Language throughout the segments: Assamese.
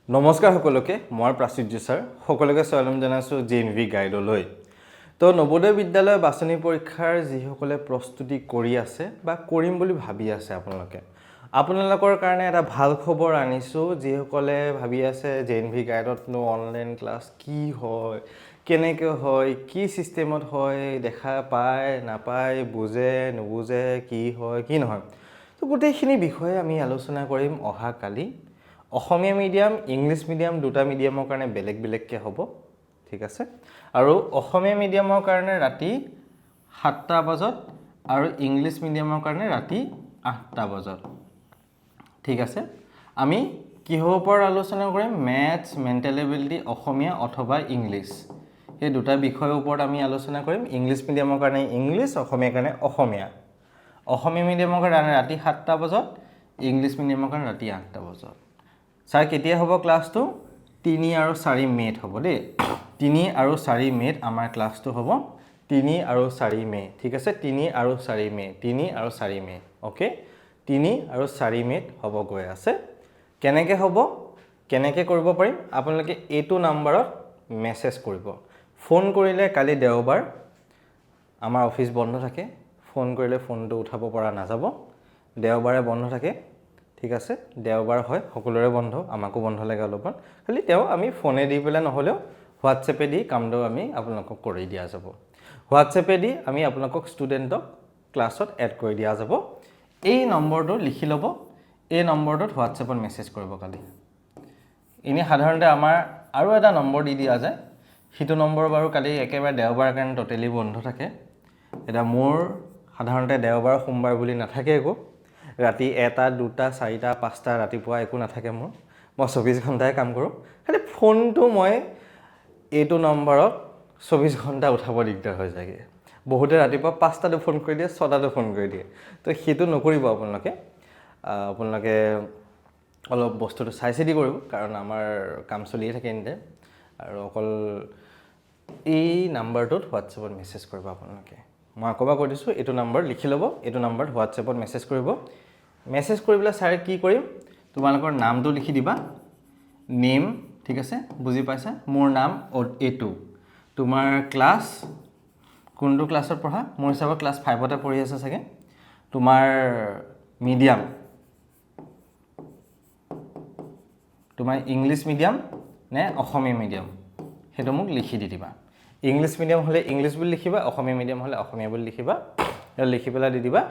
নমস্কাৰ সকলোকে মই প্ৰাচুৰ্য ছাৰ সকলোকে স্বাগতম জনাইছো জেএনভি গাইডলৈ তো নবোদয় বিদ্যালয় বাছনি পৰীক্ষাৰ যিসকলে প্ৰস্তুতি কৰি আছে বা কৰিম বুলি ভাবি আছে আপোনালোকৰ কাৰণে এটা ভাল খবৰ আনিছো যিসকলে ভাবি আছে জেএনভি গাইডত নো অনলাইন ক্লাছ কি হয় কেনেকৈ হয় কি সিস্টেমত হয় দেখা পায় নাপায় বুজে নুবুজে কি হয় কি নহয় তো গোটেইখিনি বিষয়ে আমি আলোচনা কৰিম অহা কালি অসমীয়া মিডিয়াম ইংলিশ মিডিয়াম দুটা মিডিয়ামৰ কাৰণে বেলেগ বেলেগকে হ'ব ঠিক আছে আৰু অসমীয়া মিডিয়ামৰ কাৰণে ৰাতি 7টা বজাত আৰু ইংলিশ মিডিয়ামৰ কাৰণে ৰাতি 8টা বজাত ঠিক আছে আমি কিহৰ ওপৰত আলোচনা কৰিম ম্যাথছ মেন্টাল এবিলিটি অসমীয়া অথবা ইংলিশ এই দুটা বিষয়ৰ ওপৰত আমি আলোচনা কৰিম ইংলিশ মিডিয়ামৰ কাৰণে ইংলিশ অসমীয়া কাৰণে অসমীয়া অসমীয়া মিডিয়ামৰ কাৰণে ৰাতি 7টা বজাত ইংলিশ মিডিয়ামৰ কাৰণে ৰাতি 8টা বজাত স্যাৰ কেতিয়া হ'ব ক্লাছটো 3 আৰু 4 মেত হ'ব দে 3 আৰু 4 মেত আমাৰ ক্লাছটো হ'ব 3 আৰু 4 মে ঠিক আছে 3 আৰু 4 মে 3 আৰু 4 মে ওকে 3 আৰু 4 মেত হ'ব গৈ আছে কেনেকৈ হ'ব কেনেকৈ কৰিব পাৰিম আপোনালোকে এইটো নম্বৰত মেছেজ কৰিব ফোন কৰিলে কালি দেওবাৰ আমাৰ অফিস বন্ধ থাকে ফোন কৰিলে ফোনটো উঠাব পৰা নাযাব দেওবাৰে বন্ধ থাকে ঠিক আছে দেওবাৰ হয় সকলোৰে বন্ধ আমাকো বন্ধ লাগে অলপমান খালি তেও আমি ফোনে দি পেলা নহলেও হোৱাটছএপে দি কামটো আমি আপোনালোকক কৰি দিয়া যাব হোৱাটছএপে দি আমি আপোনালোকক ষ্টুডেণ্টক ক্লাছত এড কৰি দিয়া যাব এই নম্বৰটো লিখি ল'ব এই নম্বৰটোত হোৱাটছএপত মেছেজ কৰিব কালি ইনি সাধাৰণতে আমাৰ আৰু এটা নম্বৰ দি দিয়া যায় হিটো নম্বৰ বাৰু কালি একেবাৰে দেওবাৰ কাৰণে টোটালি বন্ধ থাকে এটা মোৰ সাধাৰণতে দেওবাৰ সোমবাৰ বুলি নাথাকে একো ৰাতি 1টা 2টা 4টা 5টা ৰাতিপুৱা একো নাথাকে মোৰ মই 24 ঘণ্টাই কাম কৰো খালি ফোনটো মই এইটো নম্বৰত 24 ঘণ্টা উঠাব দিগদাৰ হৈ যায় বহুতে ৰাতিপুৱা 5টাতে ফোন কৰি দিয়ে 6টাতে ফোন কৰি দিয়ে তো হেতু নকৰিব আপোনালোকে অলপ বস্তুটো চাইচিতি কৰিব কাৰণ আমাৰ কাম চলিয়ে থাকে ইনতে আৰু অকল এই নম্বৰটোত হোৱাটছএপত মেছেজ কৰিব আপোনালোকে মই আকবা কৈ দিছো এইটো নম্বৰ লিখি ল'ব এইটো নম্বৰত হোৱাটছএপত মেছেজ কৰিব মেছেজ কৰিবলে স্যাৰ কি কৰিম তোমালোকৰ নামটো লিখি দিবা নেম ঠিক আছে বুজি পাইছা মোৰ নাম এটু তোমাৰ ক্লাছ কোনটো ক্লাছত পঢ়া মোৰ হিচাপত ক্লাছ 5তে পঢ়ি আছে চাগে তোমাৰ মিডিয়াম তোমাৰ ইংলিশ মিডিয়াম নে অসমীয়া মিডিয়াম হেতু মোক লিখি দি দিবা ইংলিশ মিডিয়াম হলে ইংলিশ বুলি লিখিবা অসমীয়া মিডিয়াম হলে অসমীয়া বুলি লিখিবা আৰু লিখি পেলা দি দিবা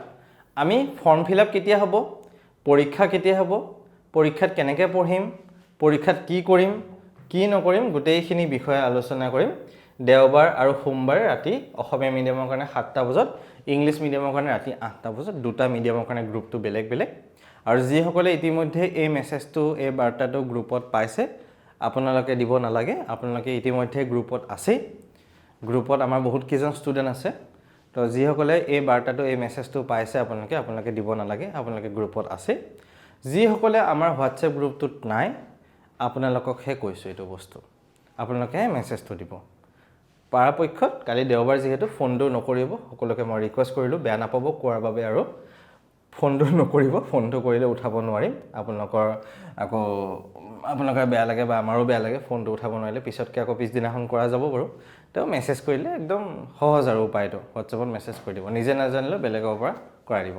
আমি ফৰ্ম ফিলআপ কেতিয়া হ'ব পৰীক্ষা কেতিয়া হ'ব পৰীক্ষাত কেনেকৈ পঢ়িম পৰীক্ষাত কি কৰিম কি নকৰিম গোটেইখিনি বিষয়ে আলোচনা কৰিম দেওবাৰ আৰু সোমবাৰ ৰাতি অসমীয়া মিডিয়ামৰ কাৰণে 7টা বজাত ইংলিশ মিডিয়ামৰ কাৰণে ৰাতি 8টা বজাত দুটা মিডিয়ামৰ কাৰণে গ্ৰুপটো বেলেগ বেলেগ আৰু যিসকলে ইতিমধ্যে এই মেছেজটো এই বাৰ্তাটো গ্ৰুপত পাইছে আপোনালোকে দিব নালাগে আপোনালোকে ইতিমধ্যে গ্ৰুপত আছে গ্ৰুপত আমাৰ বহুত কেইজন ষ্টুডেন্ট আছে তো যিসকলে এই বাৰ্তাটো এই মেছেজটো পাইছে আপোনালোকে দিব নালাগে আপোনালোকে গ্ৰুপত আছে যিসকলে আমাৰ হোৱাটছএপ গ্ৰুপটোত নাই আপোনালোককহে কৈছো এইটো বস্তু আপোনালোকে মেছেজটো দিব পৰাপক্ষত কালি দেওবাৰ যেহেতু ফোনটো নকৰিব সকলোকে মই ৰিকুৱেষ্ট কৰিলো বেয়া নাপাব কোৱাৰ বাবে আৰু ফোনটো নকৰিব ফোনটো কৰিলে উঠাব নোৱাৰিম আপোনালোকৰ আকৌ আপোনালোকৰ বেয়া লাগে বা আমাৰো বেয়া লাগে ফোনটো উঠাব নোৱাৰিলে পিছতকে আকৌ পিছদিনাখন কৰা যাব বাৰু তো মেছেজ কৰিলে একদম সহজ আৰু উপায়টো হোৱাটছএপত মেছেজ কৰি দিব নিজে নাজানিলে বেলেগৰ পৰা কৰাই দিব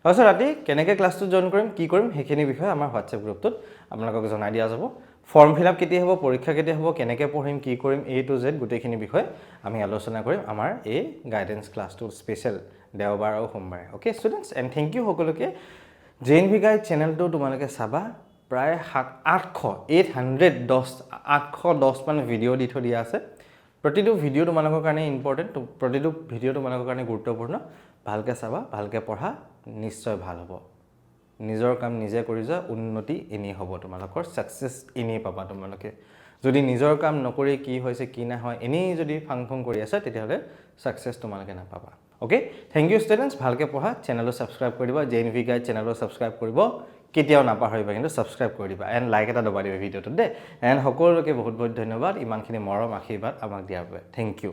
তাৰপিছত ৰাতি কেনেকৈ ক্লাছটো জয়েন কৰিম কি কৰিম হেখিনি বিষয়ে আমাৰ হোৱাটছএপ গ্ৰুপটোত আপোনালোকক জনাই দিয়া যাব ফৰ্ম ফিলআপ কেতিয়া হ'ব পৰীক্ষা কেতিয়া হ'ব কেনেকৈ পঢ়িম কি কৰিম A to Z গোটেইখিনি বিষয় আমি আলোচনা কৰিম আমাৰ এই গাইডেন্স ক্লাছটো স্পেশাল দেওবাৰ আৰু সোমবাৰে okay students and thank you সকলোকে জেএনভি গাইড চেনেলটো তোমালোকে চাবা প্ৰায় 810 মান ভিডিও দি থৈ দিয়া আছে প্ৰতিটো ভিডিও তোমালোকৰ কাৰণে ইম্পৰ্টেন্ট প্ৰতিটো ভিডিও তোমালোকৰ কাৰণে গুৰুত্বপূৰ্ণ ভালকে চাবা ভালকে পঢ়া নিশ্চয় ভাল হ'ব নিজৰ কাম নিজে কৰি যা উন্নতি এনি হ'ব তোমালোকৰ সাকসেস এনি পাবা তোমালোকে যদি নিজৰ কাম নকৰি কি হৈছে কি না হয় এনি যদি ফাংফং কৰি আছে তেতিয়াহলে সাকসেস তোমালোকে নাপাবা ওকে থ্যাংক ইউ ষ্টুডেন্টস ভালকে পঢ়া চেনেলটো সাবস্ক্ৰাইব কৰি দিবা জেএনভি গাইড চেনেলটো সাবস্ক্ৰাইব কৰিব কেতিয়াও নাপাহৰিবা কিন্তু সাবস্ক্ৰাইব কৰি দিবা এন্ড লাইক এটা দবাই দিবা ভিডিওটো দে এন্ড সকলোকে বহুত বহুত ধন্যবাদ ইমানখিনি মৰম আশীৰ্বাদ আমাক দিয়াৰ বাবে থ্যাংক ইউ